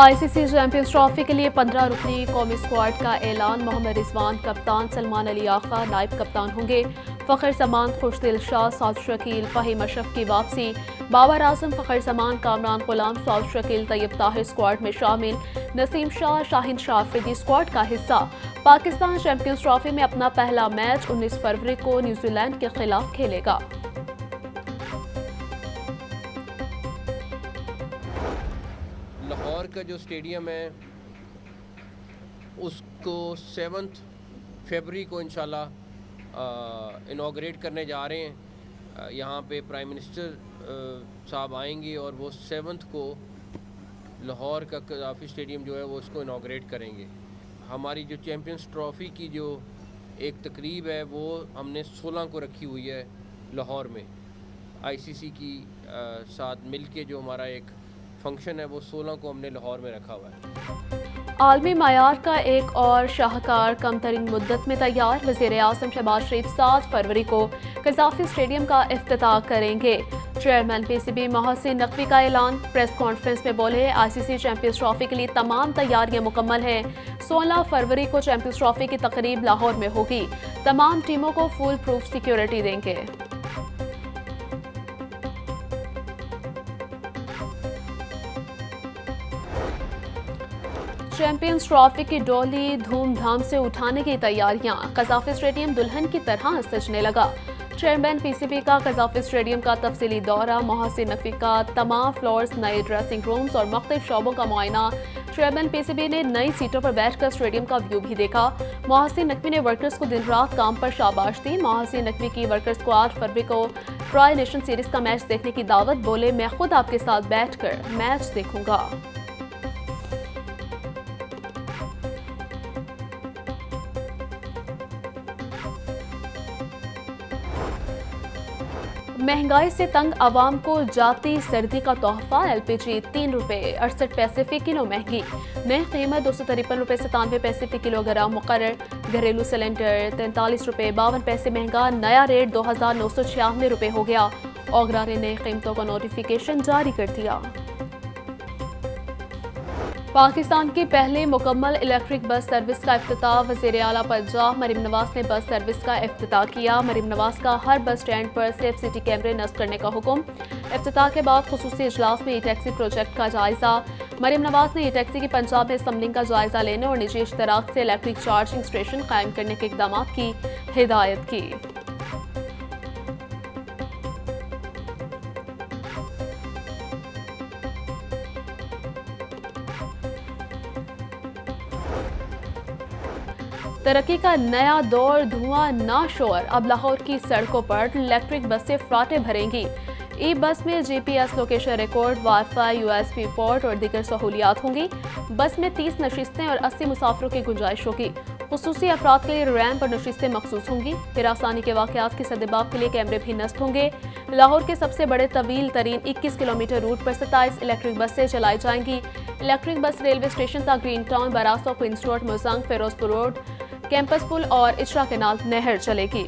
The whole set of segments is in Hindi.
आईसीसी चैंपियंस ट्रॉफी के लिए 15 रुकनी कौमी स्क्वाड का ऐलान। मोहम्मद रिजवान कप्तान, सलमान अली आका नायब कप्तान होंगे। फ़खर जमान, खुशदिल शाह, सौद शकील, फ़हीम अशरफ की वापसी। बाबर आजम, फ़खर जमान, कामरान गुलाम, सौद शकील, तैयब ताहिर स्क्वाड में शामिल। नसीम शाह, शाहिन शाह अफरीदी स्क्वाड का हिस्सा। पाकिस्तान चैंपियंस ट्रॉफी में अपना पहला मैच 19 फरवरी को न्यूजीलैंड के खिलाफ खेलेगा। लाहौर का जो स्टेडियम है उसको 7 फरवरी को इंशाल्लाह इनॉग्रेट करने जा रहे हैं। यहाँ पे प्राइम मिनिस्टर साहब आएंगे और वो 7 को लाहौर का कज़ाफ़ी स्टेडियम जो है वो उसको इनॉग्रेट करेंगे। हमारी जो चैम्पियंस ट्रॉफ़ी की जो एक तकरीब है वो हमने 16 को रखी हुई है लाहौर में। आईसीसी की साथ मिलके जो हमारा एक फंक्शन है वो 16 को हमने लाहौर में रखा हुआ है। आलमी मायार का एक और शाहकार कम तरीन मुद्दत में तैयार। वज़ीर आज़म शहबाज शरीफ 7 फरवरी को कज़ाफ़ी स्टेडियम का इफ्तिताह करेंगे। चेयरमैन पीसीबी मोहसिन नकवी का ऐलान। प्रेस कॉन्फ्रेंस में बोले, आईसीसी चैंपियंस ट्रॉफी के लिए तमाम तैयारियां मुकम्मल हैं। 16 फरवरी को चैंपियंस ट्रॉफी की तकरीब लाहौर में होगी। तमाम टीमों को फुल प्रूफ सिक्योरिटी देंगे। चैंपियंस ट्रॉफी की डोली धूमधाम से उठाने की तैयारियां। कज़ाफ़ी स्टेडियम दुल्हन की तरह सजने लगा। चेयरमैन पीसीबी का कज़ाफ़ी स्टेडियम का तफसीली दौरा। मोहसिन नकवी का तमाम फ्लोर्स, नए ड्रेसिंग रूम्स और मुख्तलिफ शोबों का मुआयना। चेयरमैन पीसीबी ने नई सीटों पर बैठकर स्टेडियम का व्यू भी देखा। मोहसिन नकवी ने वर्कर्स को दिन रात काम पर शाबाश दी। मोहसिन नकवी की वर्कर्स को 8 फरवरी को ट्राई नेशन सीरीज का मैच देखने की दावत। बोले, मैं खुद आपके साथ बैठकर मैच देखूंगा। महंगाई से तंग आवाम को जाती सर्दी का तोहफा। एलपीजी 3 रुपये 68 पैसे फी किलो महंगी। नई कीमत 253 रुपये 97 पैसे फी किलोग्राम मुकर्रर। घरेलू सिलेंडर 43 रुपये 52 पैसे महंगा। नया रेट 2996 रुपये हो गया। ओगरा ने नई कीमतों का नोटिफिकेशन जारी कर दिया। पाकिस्तान की पहली मुकम्मल इलेक्ट्रिक बस सर्विस का इफ्तिताह। वज़ीर आला पंजाब मरीम नवाज ने बस सर्विस का इफ्तिताह किया। मरीम नवाज का हर बस स्टैंड पर सेफ सिटी कैमरे नस्ब करने का हुक्म। इफ्तिताह के बाद खुसूसी इजलास में ई टैक्सी प्रोजेक्ट का जायजा। मरीम नवाज ने ई टैक्सी की पंजाब में असम्बलिंग का जायजा लेने और निजी इश्तराक से इलेक्ट्रिक चार्जिंग स्टेशन कायम करने के इकदाम की हिदायत की। तरक्की का नया दौर, धुआं ना शोर। अब लाहौर की सड़कों पर इलेक्ट्रिक बसें फ्राटे भरेंगी। ई बस में GPS location record, wifi, USB port और दीगर सहूलियात होंगी। बस में 30 नशिस्तें और 80 मुसाफिरों की गुंजाइश होगी। खुसूसी अफराद के लिए रैंप और नशिस्तें मखसूस होंगी। फिर आसानी के वाक़यात की सदेबाब के लिए कैमरे भी नस्ब होंगे। लाहौर के सबसे बड़े तवील तरीन 21 किलोमीटर रूट पर 27 इलेक्ट्रिक बसें चलाई जाएंगी। इलेक्ट्रिक बस रेलवे स्टेशन तक ग्रीन टाउन, बरासो, Queens Road, Mozang, Ferozepur Road, campus Pul और इशरा केनाल नहर चलेगी।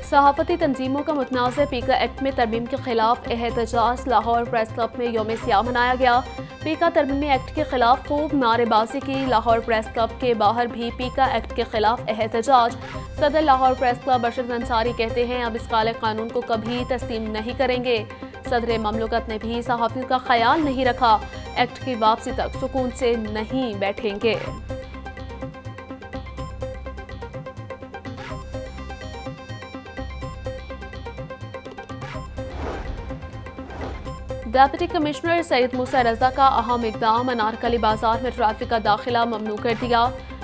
सहाफती तंजीमों का मुतनाज़ पीका एक्ट में तरमीम के खिलाफ एहतजाज। लाहौर प्रेस क्लब में यौम सियाह मनाया गया। पीका तरमीमी एक्ट के खिलाफ खूब नारेबाजी की। लाहौर प्रेस क्लब के बाहर भी पीका एक्ट के खिलाफ एहतजाज। सदर लाहौर प्रेस क्लब अरशद अंसारी कहते हैं, अब इस काले कानून को कभी तस्लीम नहीं करेंगे। सदर ममलकत ने भी सहाफियों का ख्याल नहीं रखा। एक्ट की वापसी तक सुकून से नहीं बैठेंगे। डेप्यूटी कमिश्नर सैयद मूसा रजा का अहम इकदाम। अनारकली बाजार में ट्रैफिक का दाखिला ममनू कर दिया।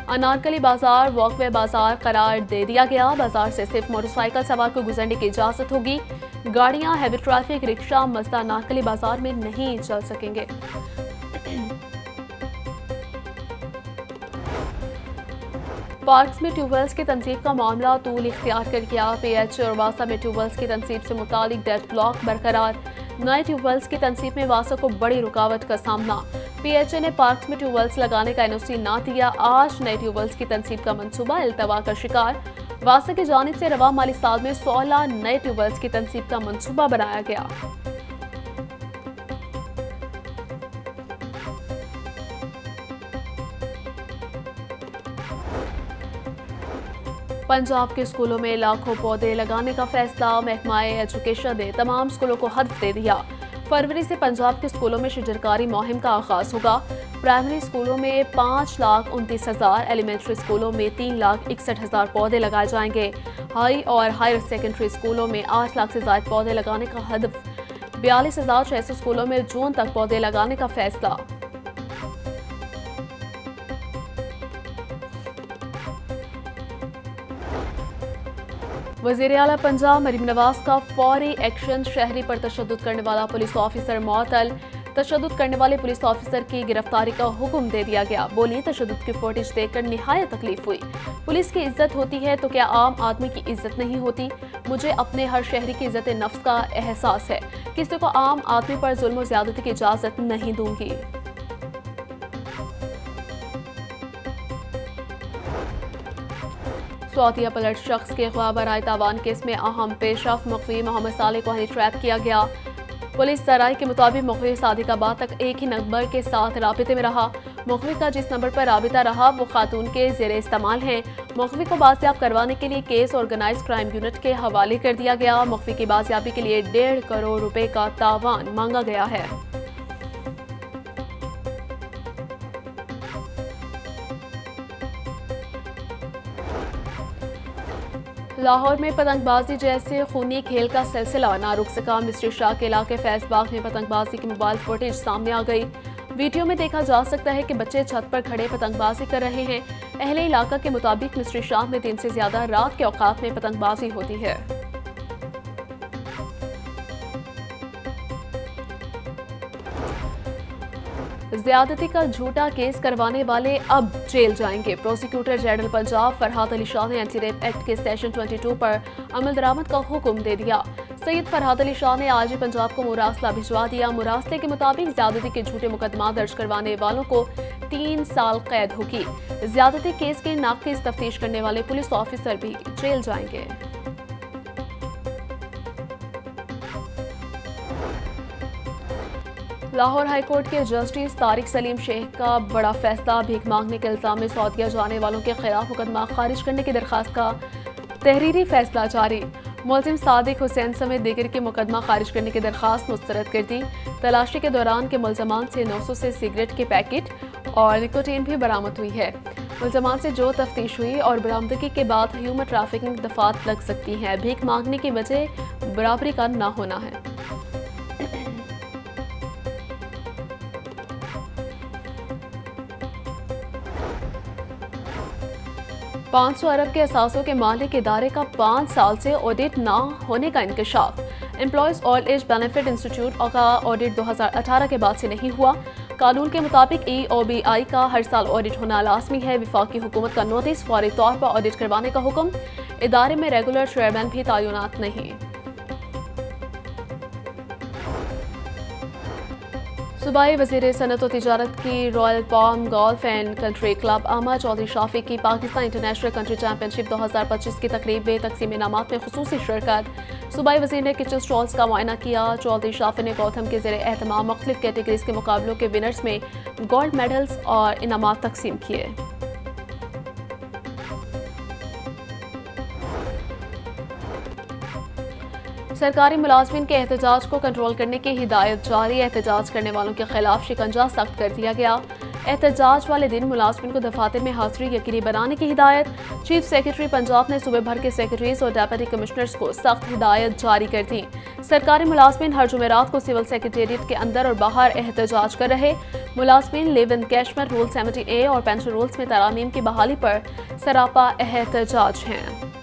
अनारकली बाजार वॉकवे बाजार करार दे दिया गया। बाजार से सिर्फ मोटरसाइकिल सवार को गुजरने की इजाजत होगी। गाड़ियां, हैवी ट्रैफिक, रिक्शा, मजदा अनारकली बाजार में नहीं चल सकेंगे। पार्क्स में ट्यूबवेल्स की तनसीब का मामला तूल इख्तियार कर गया। पीएच और वासा में ट्यूबवेल्स की तनसीब से मुतालिक डेड ब्लॉक बरकरार। नए ट्यूबवेल्स की तनसीब में वासा को बड़ी रुकावट का सामना। PHA ने पार्क्स में ट्यूबवेल्स लगाने का NOC ना दिया। आज नए ट्यूबवेल्स की तनसीब का मंसूबा इल्तवा का शिकार। वासा की जानिब से रवा माली साल में 16 नए ट्यूबवेल्स की तनसीब का मंसूबा बनाया गया। पंजाब के स्कूलों में लाखों पौधे लगाने का फैसला। महकमा एजुकेशन ने तमाम स्कूलों को हद दे दिया। फरवरी से पंजाब के स्कूलों में शजरकारी मुहिम का आगाज होगा। प्राइमरी स्कूलों में 5,29,000, एलिमेंट्री स्कूलों में 3,61,000 पौधे लगाए जाएंगे। हाई और हायर सेकेंडरी स्कूलों में 8 लाख से ज्यादा पौधे लगाने का हदफ। 42,600 स्कूलों में जून तक पौधे लगाने का फैसला। वज़ीर आला पंजाब मरीम नवाज का फौरी एक्शन। शहरी पर तशद्दुद करने वाला पुलिस ऑफिसर मअतल। तशद्दुद करने वाले पुलिस ऑफिसर की गिरफ्तारी का हुक्म दे दिया गया। बोली, तशद्दुद की फुटेज देखकर निहायत तकलीफ हुई। पुलिस की इज्जत होती है तो क्या आम आदमी की इज्जत नहीं होती? मुझे अपने हर शहरी की इज्जत नफ्स का एहसास है। किसी को आम आदमी पर जुल्म और ज्यादती की इजाजत नहीं दूंगी। सऊदीया पलट शख्स के अगवा बराए तावान केस में अहम पेशरफ। मुखवी मोहम्मद साले को हनी ट्रैप किया गया। पुलिस सराय के मुताबिक मुखवी सादिकाबाद तक एक ही नंबर के साथ राबिते में रहा। मुखवी का जिस नंबर पर राबिता रहा वो खातून के ज़ेरे इस्तेमाल है। मुखवी को बाजियाब करवाने के लिए केस ऑर्गेनाइज क्राइम यूनिट के हवाले कर दिया गया। मुखवी की बाजियाबी के लिए 1.5 करोड़ रुपए का तावान मांगा गया है। लाहौर में पतंगबाजी जैसे खूनी खेल का सिलसिला ना रुक सका। मिस्ट्री शाह के इलाके फैजबाग में पतंगबाजी की मोबाइल फुटेज सामने आ गई। वीडियो में देखा जा सकता है कि बच्चे छत पर खड़े पतंगबाजी कर रहे हैं। अहले इलाका के मुताबिक मिस्ट्री शाह में दिन से ज्यादा रात के औकात में पतंगबाजी होती है। ज्यादती का झूठा केस करवाने वाले अब जेल जाएंगे। प्रोसिक्यूटर जनरल पंजाब फरहाद अली शाह ने एंटी रेप एक्ट के सेक्शन 22 पर अमल दरामद का हुक्म दे दिया। सैयद फरहाद अली शाह ने आज ही पंजाब को मुरासला भिजवा दिया। मुरासले के मुताबिक ज्यादती के झूठे मुकदमा दर्ज करवाने वालों को 3 साल कैद होगी। ज्यादती केस के नाकिस तफ्तीश करने वाले पुलिस ऑफिसर भी जेल जाएंगे। लाहौर हाईकोर्ट के जस्टिस तारिक सलीम शेख का बड़ा फैसला। भीख मांगने के इल्जाम में सऊदीया जाने वालों के खिलाफ मुकदमा खारिज करने की दरखास्त का तहरीरी फैसला जारी। मुलजिम सादिक हुसैन समेत दीगर की मुकदमा खारिज करने की दरखास्त मुस्तरद कर दी। तलाशी के दौरान के मुलजमान से 900 से सिगरेट के पैकेट और निकोटीन भी बरामद हुई है। मुलजमान से जो तफ्तीश हुई और बरामदगी के बाद ह्यूमन ट्रैफिकिंग दफात लग सकती हैं। भीख मांगने की वजह बराबरी का ना होना है। 500 अरब के असासों के मालिक इदारे का 5 साल से ऑडिट ना होने का इंकशाफ। Employees old age benefit institute का ऑडिट 2018 के बाद से नहीं हुआ। कानून के मुताबिक EOBI का हर साल ऑडिट होना लाजमी है। वफाकी हुकूमत का नोटिस फौरी तौर पर ऑडिट करवाने का हुक्म। इदारे में रेगुलर चेयरमैन भी तैनात नहीं। सूबाई वज़ीर सनत और तिजारत की Royal Palm Golf and Country Club Ahmed Chaudhry Shafi की पाकिस्तान इंटरनेशनल कंट्री चैंपियनशिप 2025 की तकरीब में तकसीम इनामात में खुसूसी शिरकत। सूबाई वज़ीर ने किचन स्टॉल्स का मुआयना किया। चौधरी शाफी ने गौतम के ज़ेरे एहतमाम मुख्तलिफ कैटेगरीज के मुकाबलों के विनर्स में गोल्ड मेडल्स और इनामात तकसीम किए। सरकारी मुलाजमीन के एहतजाज को कंट्रोल करने की हिदायत जारी। एहतजाज करने वालों के खिलाफ शिकंजा सख्त कर दिया गया। एहतजाज वाले दिन मुलाजमीन को दफातर में हाजिरी यकीनी बनाने की हिदायत। चीफ सेक्रेटरी पंजाब ने सूबे भर के सेक्रेटरीज और डेप्यूटी कमिश्नर्स को सख्त हिदायत जारी कर दी। सरकारी मुलाजमीन हर जुमेरात को सिविल सेक्रेटेरिएट के अंदर और बाहर एहतजाज कर रहे। मुलाजमीन लिव इन कैशमेंट रूल 70A और पेंशन रूल्स में तरामीम की बहाली पर सरापा एहतजाज हैं।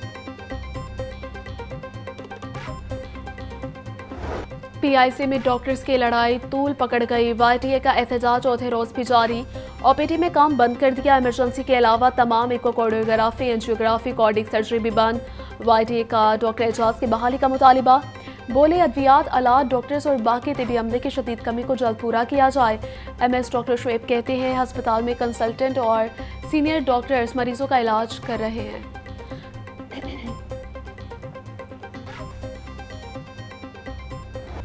PIC में डॉक्टर्स की लड़ाई तूल पकड़ गई। YTA का एहतजाज चौथे रोज भी जारी। OPD में काम बंद कर दिया। इमरजेंसी के अलावा तमाम इकोकार्डियोग्राफी, एंजियोग्राफी, कार्डिक सर्जरी भी बंद। YTA का डॉक्टर एजाज की बहाली का मुतालिबा। बोले अद्वियात, आलात, डॉक्टर्स और बाकी तिबी अमले की शदीद कमी को जल्द पूरा किया जाए। MS डॉक्टर शुएब कहते हैं अस्पताल में कंसल्टेंट और सीनियर डॉक्टर्स मरीजों का इलाज कर रहे हैं।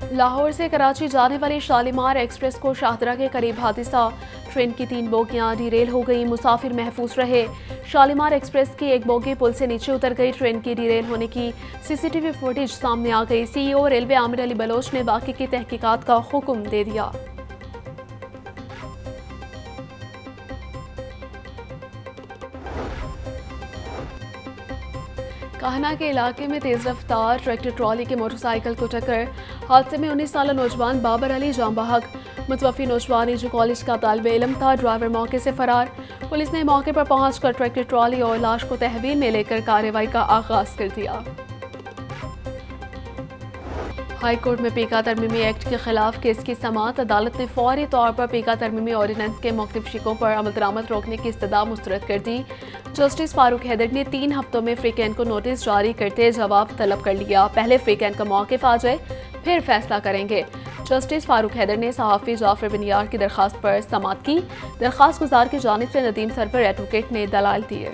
लाहौर से कराची जाने वाली शालीमार एक्सप्रेस को शाहदरा के करीब हादसा, ट्रेन की 3 बोगियां डिरेल हो गई, मुसाफिर महफूज रहे। शालीमार एक्सप्रेस की एक बोगी पुल से नीचे उतर गई। ट्रेन की डिरेल होने की CCTV फुटेज सामने आ गई। CEO रेलवे आमिर अली बलोच ने बाकी की तहकीकात का हुक्म दे दिया। काहना के इलाके में तेज रफ्तार ट्रैक्टर ट्रॉली के मोटरसाइकिल को टक्कर, हादसे में 19 साला नौजवान बाबर अली जाँ बहक। मुतवफ़ी नौजवान निजी कॉलेज का तालिब इल्म था, ड्राइवर मौके से फरार। पुलिस ने मौके पर पहुंचकर ट्रैक्टर ट्रॉली और लाश को तहवील में लेकर कार्रवाई का आगाज कर दिया। हाई कोर्ट में पीका तरमीमी एक्ट के खिलाफ केस की समाअत, अदालत ने फौरी तौर पर पीका तरमीमी ऑर्डिनेंस के मुख्तलिफ शिकों पर अमल दरामद रोकने की इस्तदा मुस्तरद कर दी। जस्टिस फारूक हैदर ने 3 हफ्तों में फ्रीकैन को नोटिस जारी करते जवाब तलब कर लिया। पहले फ्रीकैन का मौक़िफ़ आ जाए फिर फैसला करेंगे। जस्टिस फारूक हैदर ने सहाफ़ी जाफर बिन यार की दरख्वास्त पर समाअत की। दरख्वास्त गुजार की जानिब से नदीम सरवर एडवोकेट ने दलाल दिए।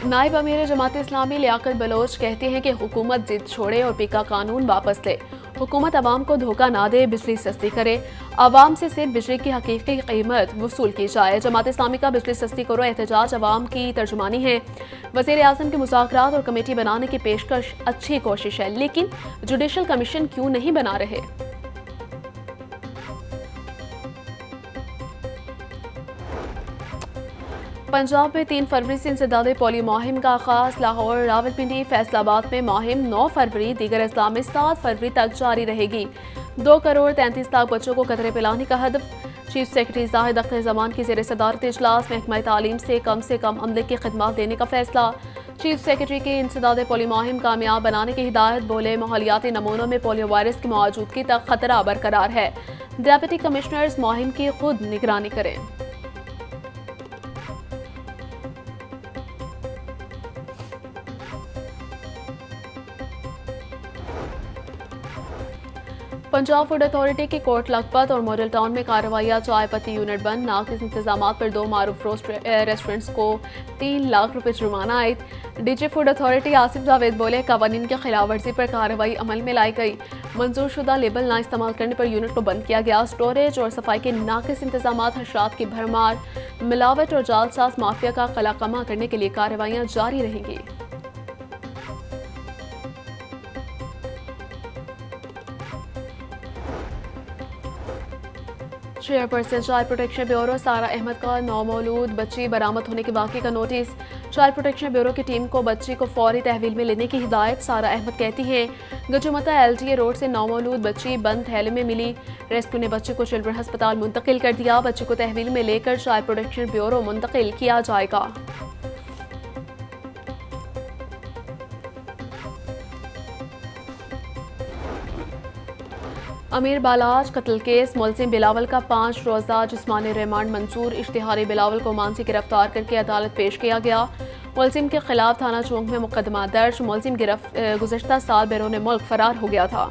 नायब अमीर जमात इस्लामी लियाकत बलोच कहते हैं कि हुकूमत जिद छोड़े और पीका कानून वापस ले। हुकूमत आवाम को धोखा ना दे, बिजली सस्ती करे, आवाम से सिर्फ बिजली की हकीकी कीमत वसूल की जाए। जमात इस्लामी का बिजली सस्ती करो एहतजाज आवाम की तर्जुमानी है। वज़ीर आज़म के मुज़ाकरात और कमेटी बनाने की पेशकश अच्छी कोशिश है, लेकिन जुडिशल कमीशन क्यों नहीं बना रहे। पंजाब में 3 फरवरी से इंसदादे पोलियो मुहिम का आगाज। लाहौर, रावलपिंडी, फैसलाबाद में मुहिम 9 फरवरी, दीगर अजला में 7 फरवरी तक जारी रहेगी। 2 करोड़ 33 लाख बच्चों को कतरे पिलाने का हदफ। चीफ सेक्रेटरी जाहिद अख्तर जमान की ज़ेर सदारत इजलास, महकमा तालीम से कम अमले की खिदमत देने का फैसला। चीफ सेक्रेटरी की इंसदादे पोलियो मुहिम कामयाब बनाने की हिदायत। बोले माहौलियाती नमूनों में पोलियो वायरस की मौजूदगी तक खतरा बरकरार है। डेप्यूटी कमिश्नर्स मुहिम की खुद निगरानी करें। पंजाब फूड अथॉरिटी की कोट लखपत और मॉडल टाउन में कार्रवाइयाँ। चाय पत्ती यूनिट बंद, नाकिस इंतजाम पर 2 मारूफ रेस्टोरेंट्स को 3 लाख रुपए जुर्माना आयद। DG food authority Asif Javed बोले कवानीन की खिलाफ वर्जी पर कार्रवाई अमल में लाई गई। मंजूर शुदा लेबल ना इस्तेमाल करने पर यूनिट को बंद किया गया। स्टोरेज और सफाई के नाकिस इंतजाम, हशरात की भरमार, मिलावट और जालसाज माफिया का कलाकमा करने के लिए कार्रवाइयाँ जारी रहेंगी। चेयरपर्सन चाइल्ड प्रोटेक्शन ब्यूरो सारा अहमद का नौमौलूद बच्ची बरामद होने के वाक़े का नोटिस। चाइल्ड प्रोटेक्शन ब्यूरो की टीम को बच्ची को फौरी तहवील में लेने की हिदायत। सारा अहमद कहती हैं गजुमता LTA रोड से नौमौलूद बच्ची बंद थैले में मिली। रेस्क्यू ने बच्ची को चिल्ड्रन अस्पताल मुंतकिल कर दिया। बच्ची को तहवील में लेकर चाइल्ड प्रोटेक्शन ब्यूरो मुंतकिल किया जाएगा। अमीर बालाज कत्ल केस, मुलजिम बिलावल का 5 रोज़ा जिस्मानी रिमांड मंजूर। इश्तिहारी बिलावल को मानसी गिरफ्तार करके अदालत पेश किया गया। मुलजिम के खिलाफ थाना चौंक में मुकदमा दर्ज। मुलजिम गुज़श्ता साल बैरून मुल्क फरार हो गया था।